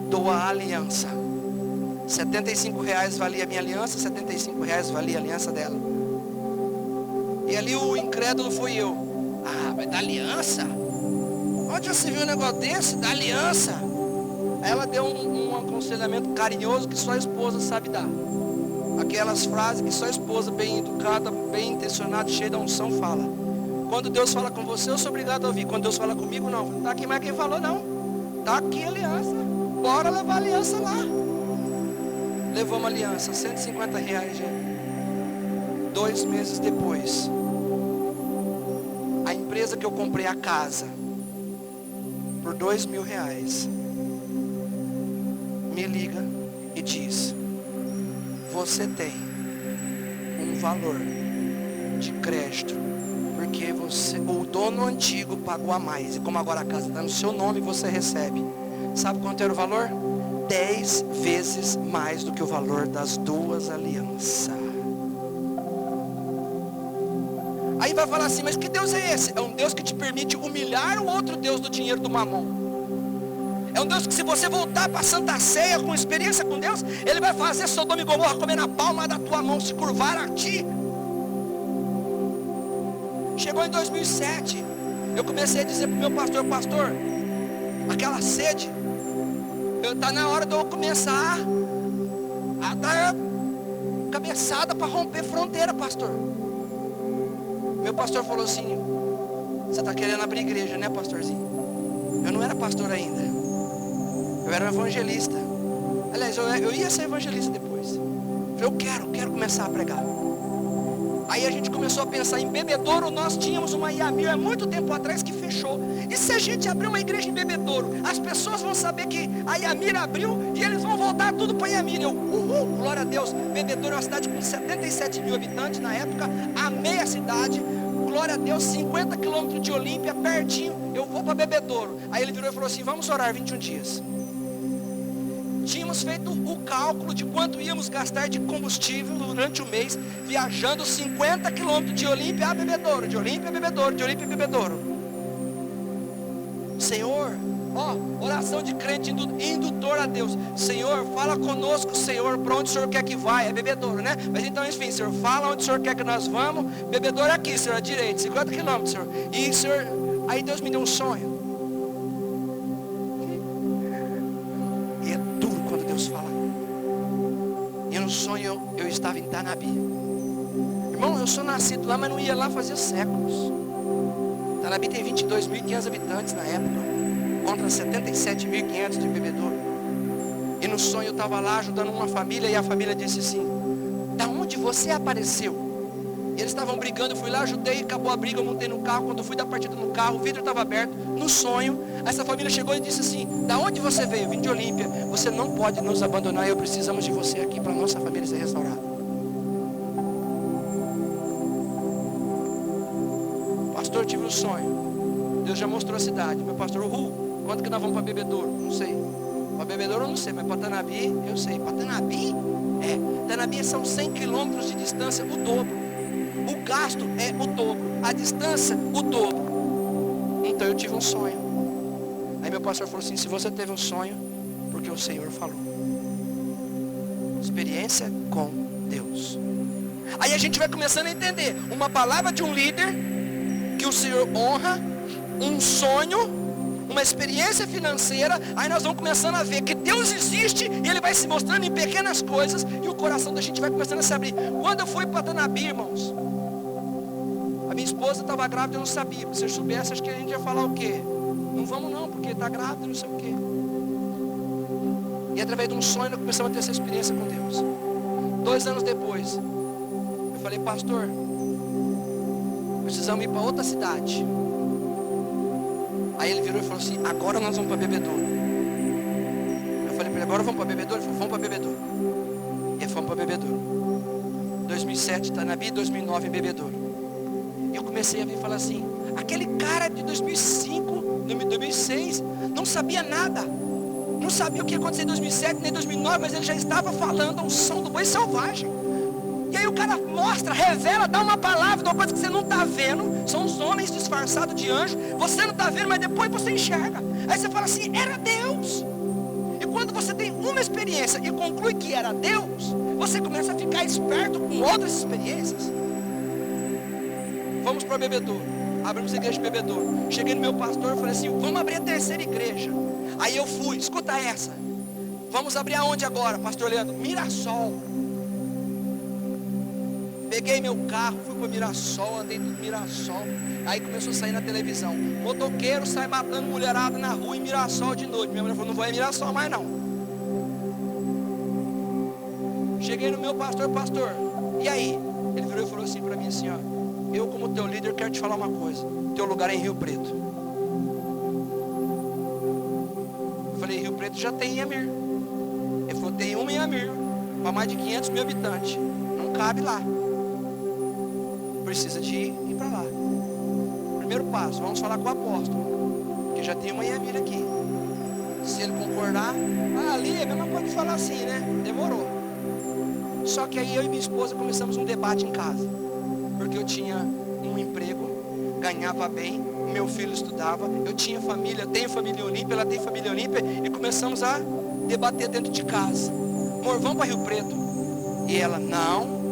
S1: Doa a aliança. 75 reais valia a minha aliança, 75 reais valia a aliança dela. E ali o incrédulo foi eu. Ah, vai dar aliança? Onde você viu um negócio desse? Da aliança. Aí ela deu um aconselhamento carinhoso que só a esposa sabe dar. Aquelas frases que só a esposa bem educada, bem intencionada, cheia da unção fala. Quando Deus fala com você, eu sou obrigado a ouvir. Quando Deus fala comigo, não. Tá aqui mais quem falou, não. Tá aqui a aliança. Bora levar a aliança lá. Levamos a aliança, R$150, gente. 2 meses depois, a empresa que eu comprei a casa por R$2.000 me liga e diz: você tem um valor de crédito, porque o dono antigo pagou a mais, e como agora a casa está no seu nome, você recebe. Sabe quanto era o valor? 10 vezes mais do que o valor das 2 alianças. Aí vai falar assim: mas que Deus é esse? É um Deus que te permite humilhar o outro Deus do dinheiro do mamão. É um Deus que, se você voltar para a Santa Ceia com experiência com Deus, Ele vai fazer Sodoma e Gomorra comer na palma da tua mão, se curvar a ti. Chegou em 2007, eu comecei a dizer para o meu pastor: pastor, aquela sede, está na hora de eu começar a dar cabeçada para romper fronteira, pastor. Meu pastor falou assim: você está querendo abrir igreja, né, pastorzinho? Eu não era pastor ainda, eu era um evangelista. Aliás, eu ia ser evangelista depois. Eu quero começar a pregar. Aí a gente começou a pensar em Bebedouro. Nós tínhamos uma Iamir há muito tempo atrás que fechou. E se a gente abrir uma igreja em Bebedouro, as pessoas vão saber que a Iamir abriu e eles vão voltar tudo para Iamir. Eu, glória a Deus. Bebedouro é uma cidade com 77 mil habitantes na época. Amei a cidade. Glória a Deus, 50 quilômetros de Olímpia, pertinho. Eu vou para Bebedouro. Aí ele virou e falou assim: vamos orar 21 dias. Tínhamos feito o cálculo de quanto íamos gastar de combustível durante o mês, viajando 50 quilômetros de Olímpia a Bebedouro, de Olímpia a Bebedouro, de Olímpia a Bebedouro. Senhor, oração de crente indutor a Deus. Senhor, fala conosco, Senhor, para onde o Senhor quer que vá? É Bebedouro, né? Mas então, enfim, Senhor, fala onde o Senhor quer que nós vamos. Bebedouro é aqui, Senhor, à direita, 50 quilômetros, Senhor. E, Senhor, aí Deus me deu um sonho. Fala. E no sonho eu estava em Tanabi. Irmão, eu sou nascido lá, mas não ia lá fazia séculos. Tanabi tem 22.500 habitantes na época, contra 77.500 de Bebedouro. E no sonho eu estava lá ajudando uma família, e a família disse assim: da onde você apareceu? E eles estavam brigando, eu fui lá, ajudei, acabou a briga, eu montei no carro. Quando eu fui dar partida no carro, o vidro estava aberto. No sonho, essa família chegou e disse assim: da onde você veio? Eu vim de Olímpia. Você não pode nos abandonar, eu precisamos de você aqui para a nossa família ser restaurada. Pastor, tive um sonho. Deus já mostrou a cidade. Meu pastor, quanto que nós vamos para Bebedouro? Não sei. Para Bebedouro eu não sei, mas para Tanabi eu sei. Para Tanabi? Tanabi são 100 quilômetros de distância, o dobro. O gasto é o dobro, a distância o dobro. Então eu tive um sonho. Aí meu pastor falou assim: se você teve um sonho, porque o Senhor falou. Experiência com Deus. Aí a gente vai começando a entender uma palavra de um líder que o Senhor honra, um sonho, uma experiência financeira. Aí nós vamos começando a ver que Deus existe e Ele vai se mostrando em pequenas coisas, e o coração da gente vai começando a se abrir. Quando eu fui para Tanabi, irmãos, a minha esposa estava grávida, eu não sabia. Se eu soubesse, acho que a gente ia falar o quê? Não vamos não, porque está grávida, não sei o quê. E através de um sonho nós começamos a ter essa experiência com Deus. 2 anos depois, eu falei: pastor, precisamos ir para outra cidade. Aí ele virou e falou assim: agora nós vamos para Bebedouro. Eu falei para ele: agora vamos para Bebedouro? Ele falou: vamos para Bebedouro. E fomos para Bebedouro. 2007 Tanabi, 2009 Bebedouro. Eu comecei a vir falar assim: aquele cara de 2005, 2006, não sabia nada. Não sabia o que ia acontecer em 2007, nem 2009, mas ele já estava falando a unção do boi selvagem. E aí o cara mostra, revela, dá uma palavra de uma coisa que você não está vendo. São os homens disfarçados de anjo. Você não está vendo, mas depois você enxerga. Aí você fala assim: era Deus. E quando você tem uma experiência e conclui que era Deus, você começa a ficar esperto com outras experiências. Vamos para Bebedouro. Abrimos a igreja de Bebedouro. Cheguei no meu pastor e falei assim: vamos abrir a 3ª igreja. Aí eu fui, escuta essa. Vamos abrir aonde agora, pastor Leandro? Mirassol. Peguei meu carro, fui para Mirassol, andei no Mirassol. Aí começou a sair na televisão. Motoqueiro sai matando mulherada na rua em Mirassol de noite. Minha mulher falou, não vou em Mirassol mais não. Cheguei no meu pastor, pastor, e aí? Ele virou e falou assim para mim assim, ó, eu como teu líder quero te falar uma coisa, teu lugar é em Rio Preto. Eu falei, Rio Preto já tem em Amir. Ele falou, tem uma em Amir, para mais de 500 mil habitantes, não cabe lá. Precisa de ir para lá. Primeiro passo, vamos falar com o apóstolo, que já tem uma em Amir aqui. Se ele concordar, ali é a mesma coisa de falar assim, né? Demorou. Só que aí eu e minha esposa começamos um debate em casa. Porque eu tinha um emprego, ganhava bem, meu filho estudava, eu tinha família, eu tenho família Olímpia, ela tem família Olímpia, e começamos a debater dentro de casa. Amor, vamos para Rio Preto. E ela, não.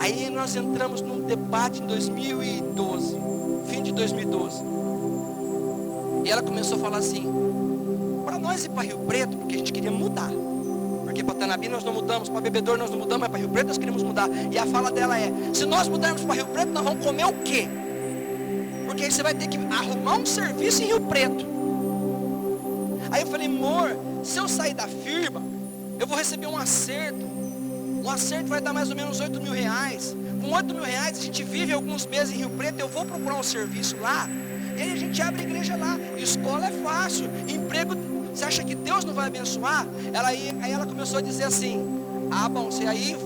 S1: Aí nós entramos num debate em 2012, fim de 2012. E ela começou a falar assim, para nós ir para Rio Preto, porque a gente queria mudar. Porque para Tanabi nós não mudamos, para Bebedouro nós não mudamos, mas para Rio Preto nós queríamos mudar. E a fala dela é, se nós mudarmos para Rio Preto, nós vamos comer o quê? Porque aí você vai ter que arrumar um serviço em Rio Preto. Aí eu falei, amor, se eu sair da firma, eu vou receber um acerto. Um acerto vai dar mais ou menos 8 mil reais. Com 8 mil reais a gente vive alguns meses em Rio Preto, eu vou procurar um serviço lá. E aí a gente abre a igreja lá. Escola é fácil, emprego... Você acha que Deus não vai abençoar? Aí ela começou a dizer assim, bom, se a gente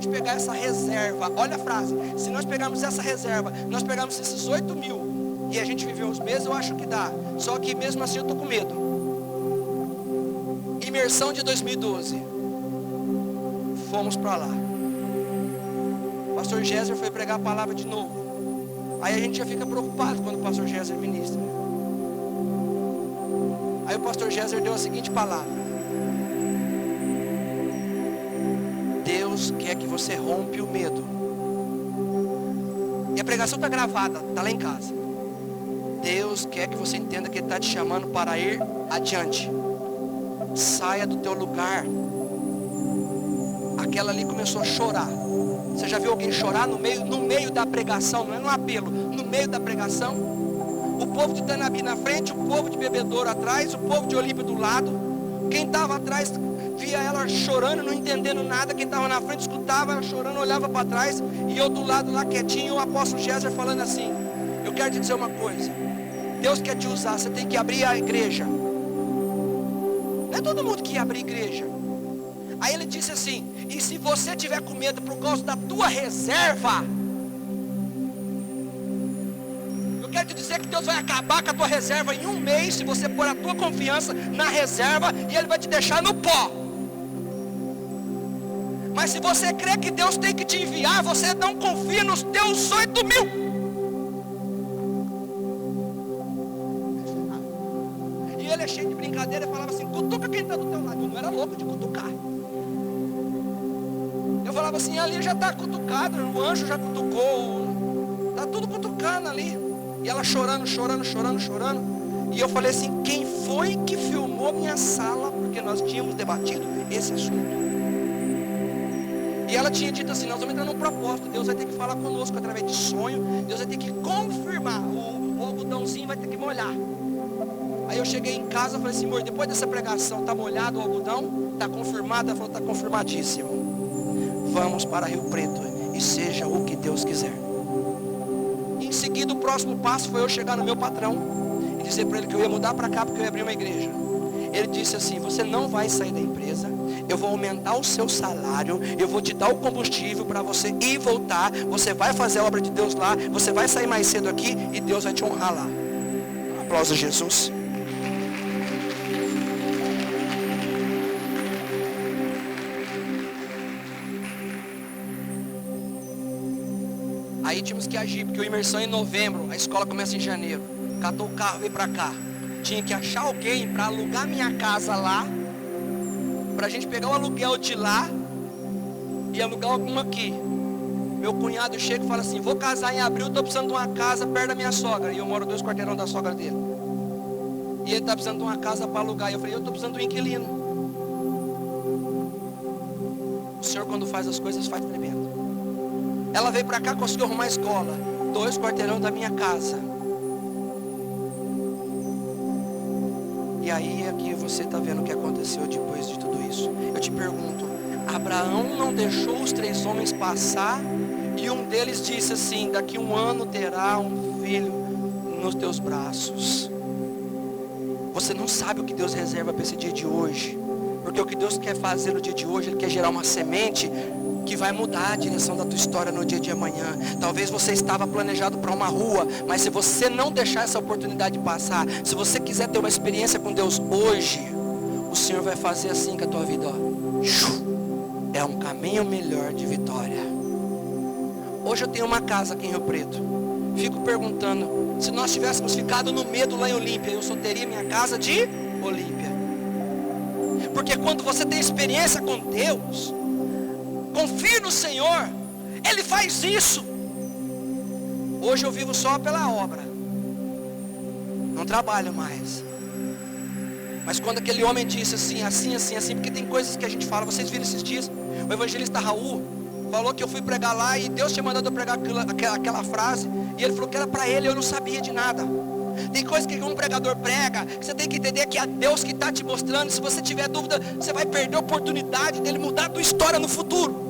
S1: pegar essa reserva, olha a frase, se nós pegarmos essa reserva, nós pegarmos esses 8 mil, e a gente viver uns meses, eu acho que dá. Só que mesmo assim eu estou com medo. Imersão de 2012. Fomos para lá. O pastor Géser foi pregar a palavra de novo. Aí a gente já fica preocupado quando o pastor Géser ministra. Aí o pastor Géser deu a seguinte palavra: Deus quer que você rompe o medo. E a pregação está gravada, está lá em casa. Deus quer que você entenda que Ele está te chamando para ir adiante. Saia do teu lugar. Aquela ali começou a chorar. Você já viu alguém chorar no meio da pregação? Não é no apelo, no meio da pregação. O povo de Tanabi na frente, o povo de Bebedouro atrás, o povo de Olímpia do lado. Quem estava atrás via ela chorando, não entendendo nada. Quem estava na frente escutava ela chorando, olhava para trás. E eu do lado lá quietinho, o apóstolo Géser falando assim: eu quero te dizer uma coisa, Deus quer te usar, você tem que abrir a igreja. Não é todo mundo que ia abrir igreja. Aí ele disse assim: e se você tiver com medo por causa da tua reserva, eu quero te dizer que Deus vai acabar com a tua reserva em um mês, se você pôr a tua confiança na reserva, e Ele vai te deixar no pó. Mas se você crê que Deus tem que te enviar, você não confia nos teus 8 mil. E ele é cheio de brincadeira e falava assim: cutuca quem está do teu lado. Eu não era louco de cutucar. Eu falava assim: ali já está cutucado, o anjo já cutucou, está tudo cutucando ali. E ela chorando. E eu falei assim: quem foi que filmou minha sala? Porque nós tínhamos debatido esse assunto. E ela tinha dito assim: nós vamos entrar num propósito, Deus vai ter que falar conosco através de sonho, Deus vai ter que confirmar, o algodãozinho vai ter que molhar. Aí eu cheguei em casa e falei assim: amor, depois dessa pregação, está molhado o algodão? Está confirmado? Ela falou: está confirmadíssimo. Vamos para Rio Preto, e seja o que Deus quiser. Em seguida, o próximo passo foi eu chegar no meu patrão e dizer para ele que eu ia mudar para cá porque eu ia abrir uma igreja. Ele disse assim: você não vai sair da empresa, eu vou aumentar o seu salário, eu vou te dar o combustível para você ir e voltar, você vai fazer a obra de Deus lá, você vai sair mais cedo aqui e Deus vai te honrar lá. Um aplauso a Jesus. Aí tínhamos que agir, porque a imersão é em novembro, a escola começa em janeiro. Catou o carro, veio para cá. Tinha que achar alguém para alugar minha casa lá, para a gente pegar o aluguel de lá e alugar alguma aqui. Meu cunhado chega e fala assim: vou casar em abril, estou precisando de uma casa perto da minha sogra. E eu moro 2 quarteirão da sogra dele. E ele está precisando de uma casa para alugar. E eu falei: eu estou precisando de um inquilino. O Senhor, quando faz as coisas, faz tremendo. Ela veio para cá, conseguiu arrumar a escola, 2 quarteirão da minha casa. E aí é que você está vendo o que aconteceu depois de tudo isso. Eu te pergunto, Abraão não deixou os 3 homens passar, e um deles disse assim: daqui 1 ano terá um filho nos teus braços. Você não sabe o que Deus reserva para esse dia de hoje, porque o que Deus quer fazer no dia de hoje, Ele quer gerar uma semente que vai mudar a direção da tua história no dia de amanhã. Talvez você estava planejado para uma rua, mas se você não deixar essa oportunidade passar, se você quiser ter uma experiência com Deus hoje, o Senhor vai fazer assim com a tua vida, ó. É um caminho melhor de vitória. Hoje eu tenho uma casa aqui em Rio Preto. Fico perguntando, se nós tivéssemos ficado no medo lá em Olímpia, eu só teria minha casa de Olímpia. Porque quando você tem experiência com Deus, confie no Senhor, Ele faz isso. Hoje eu vivo só pela obra, não trabalho mais. Mas quando aquele homem disse assim, porque tem coisas que a gente fala, vocês viram esses dias, o evangelista Raul falou que eu fui pregar lá e Deus tinha mandado eu pregar aquela frase, e ele falou que era para ele, eu não sabia de nada. Tem coisas que um pregador prega, que você tem que entender que é Deus que está te mostrando. Se você tiver dúvida, você vai perder a oportunidade dele mudar a tua história no futuro.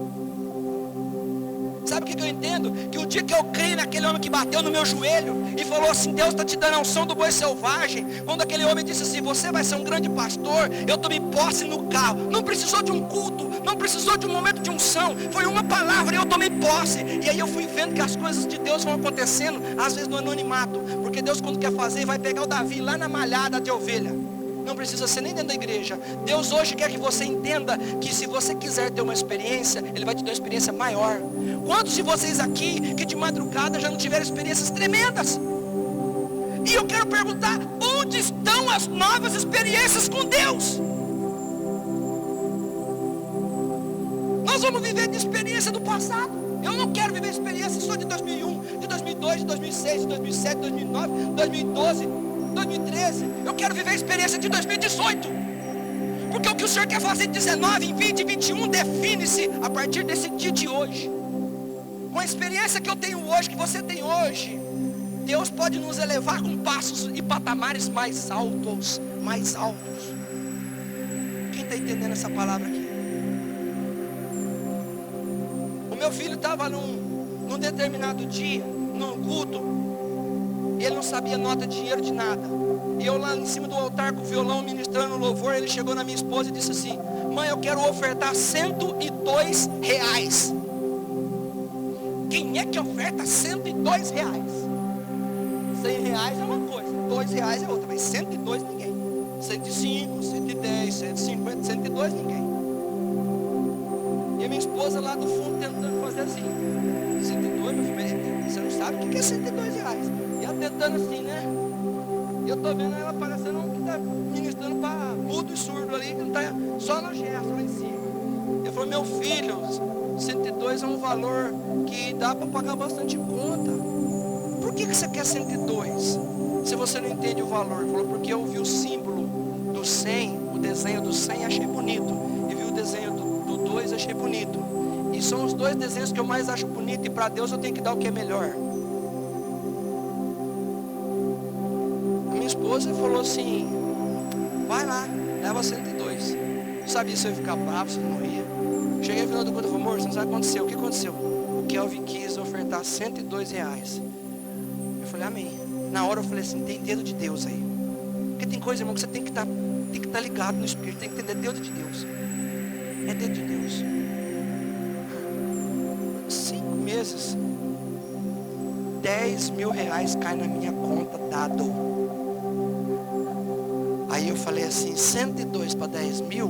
S1: Sabe o que eu entendo? Que o dia que eu creio naquele homem que bateu no meu joelho e falou assim: Deus está te dando a unção do boi selvagem. Quando aquele homem disse assim: você vai ser um grande pastor, eu tomei posse no carro. Não precisou de um culto, não precisou de um momento de unção, foi uma palavra e eu tomei posse. E aí eu fui vendo que as coisas de Deus vão acontecendo, às vezes no anonimato. Porque Deus, quando quer fazer, vai pegar o Davi lá na malhada de ovelha. Não precisa ser nem dentro da igreja. Deus hoje quer que você entenda que se você quiser ter uma experiência, Ele vai te dar uma experiência maior. Quantos de vocês aqui que de madrugada já não tiveram experiências tremendas? E eu quero perguntar, onde estão as novas experiências com Deus? Nós vamos viver de experiência do passado. Eu não quero viver experiência só de 2001, de 2002, de 2006, de 2007, de 2009, 2012, 2013. Eu quero viver a experiência de 2018. Porque o que o Senhor quer fazer em 19, em 20, em 21 define-se a partir desse dia de hoje. Com a experiência que eu tenho hoje, que você tem hoje, Deus pode nos elevar com passos e patamares mais altos, mais altos. Quem está entendendo essa palavra aqui? O meu filho estava num determinado dia, num culto, e ele não sabia nota de dinheiro de nada. E eu lá em cima do altar com o violão ministrando louvor, ele chegou na minha esposa e disse assim: mãe, eu quero ofertar R$102. Quem é que oferta R$102? R$100 é uma coisa, R$2 é outra, mas 102 ninguém. 105, 110, 150, 102 ninguém. E a minha esposa lá do fundo tentando fazer assim: 102, meu filho, você não sabe o que é R$102? E ela tentando assim, né? E eu tô vendo ela parecendo um que está ministrando para mudo e surdo ali, que não está só no gesto lá em cima. Eu falei: meu filho, 102 é um valor que dá para pagar bastante conta. Por que você quer 102? Se você não entende o valor. Ele falou: porque eu vi o símbolo do 100, o desenho do 100, achei bonito. E vi o desenho do 2, achei bonito. E são os 2 desenhos que eu mais acho bonito. E para Deus eu tenho que dar o que é melhor. A minha esposa falou assim: vai lá, leva 102. Não sabia se eu ia ficar bravo, se eu não ia. Cheguei no final do culto e falei: amor, você não sabe o que aconteceu. O que aconteceu? O Kelvin quis ofertar R$102. Eu falei: amém. Na hora eu falei assim: tem dedo de Deus aí. Porque tem coisa, irmão, que você tem que estar ligado no Espírito. Tem que entender dedo de Deus. É dedo de Deus. 5 meses, R$10.000 cai na minha conta, dado. Aí eu falei assim: 102 para 10 mil,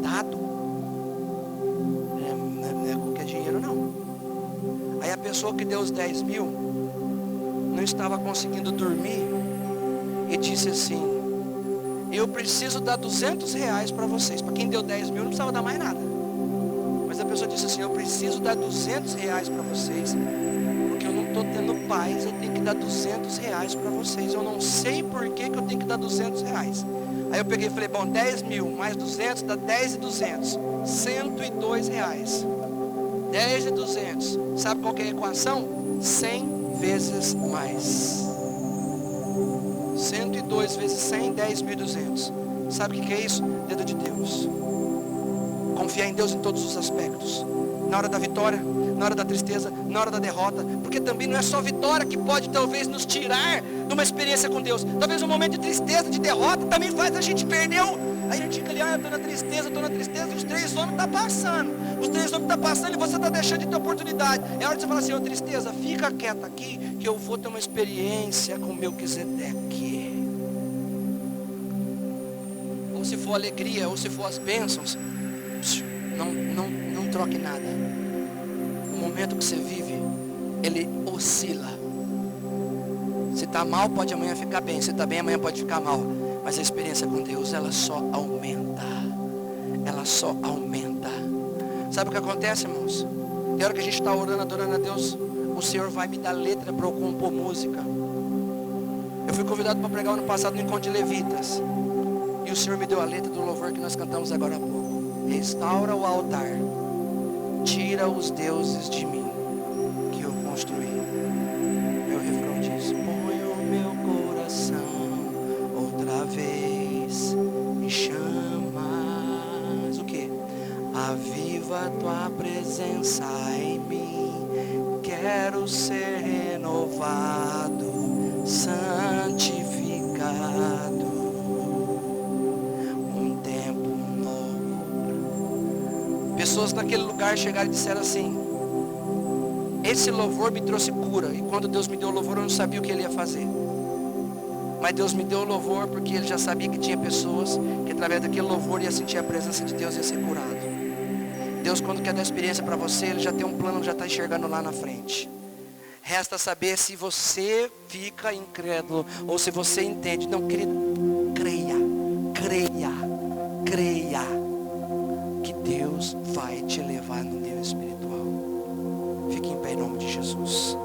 S1: dado. Não é qualquer dinheiro não. Aí a pessoa que deu os 10 mil não estava conseguindo dormir e disse assim: eu preciso dar R$200 para vocês. Para quem deu 10 mil não precisava dar mais nada. Mas a pessoa disse assim: eu preciso dar R$200 para vocês, porque eu não estou tendo paz, eu tenho que dar R$200 para vocês. Eu não sei por que eu tenho que dar R$200. Aí eu peguei e falei: bom, 10 mil mais 200 dá 10 e 200, R$102. 10 de 200. Sabe qual que é a equação? 100 vezes mais. 102 vezes 100, 10.200. Sabe o que é isso? Dedo de Deus. Confiar em Deus em todos os aspectos. Na hora da vitória, na hora da tristeza, na hora da derrota. Porque também não é só vitória que pode talvez nos tirar de uma experiência com Deus. Talvez um momento de tristeza, de derrota, também faz a gente perder a gente fica ali, estou na tristeza, e os 3 anos estão passando. Os 3 anos estão passando e você está deixando de ter oportunidade. É hora de você falar assim, ô tristeza, fica quieta aqui, que eu vou ter uma experiência com o Melquisedeque. Ou se for alegria, ou se for as bênçãos, não troque nada. O momento que você vive, ele oscila. Se está mal, pode amanhã ficar bem. Se está bem, amanhã pode ficar mal. Mas a experiência com Deus, ela só aumenta. Ela só aumenta. Sabe o que acontece, irmãos? Tem hora que a gente está orando, adorando a Deus, o Senhor vai me dar letra para eu compor música. Eu fui convidado para pregar ano passado no encontro de levitas. E o Senhor me deu a letra do louvor que nós cantamos agora há pouco. Restaura o altar. Tira os deuses de mim, que eu construí. Meu refrão diz: põe o meu coração outra vez, me chamas. O que? Aviva a tua presença em mim. Quero ser renovado, santificado. Pessoas naquele lugar chegaram e disseram assim: esse louvor me trouxe cura. E quando Deus me deu o louvor, eu não sabia o que ele ia fazer. Mas Deus me deu o louvor porque ele já sabia que tinha pessoas que através daquele louvor ia sentir a presença de Deus e ia ser curado. Deus, quando quer dar experiência para você, ele já tem um plano, já está enxergando lá na frente. Resta saber se você fica incrédulo ou se você entende. Não, querido, creia. Que Deus vai te levar no nível espiritual. Fique em pé em nome de Jesus.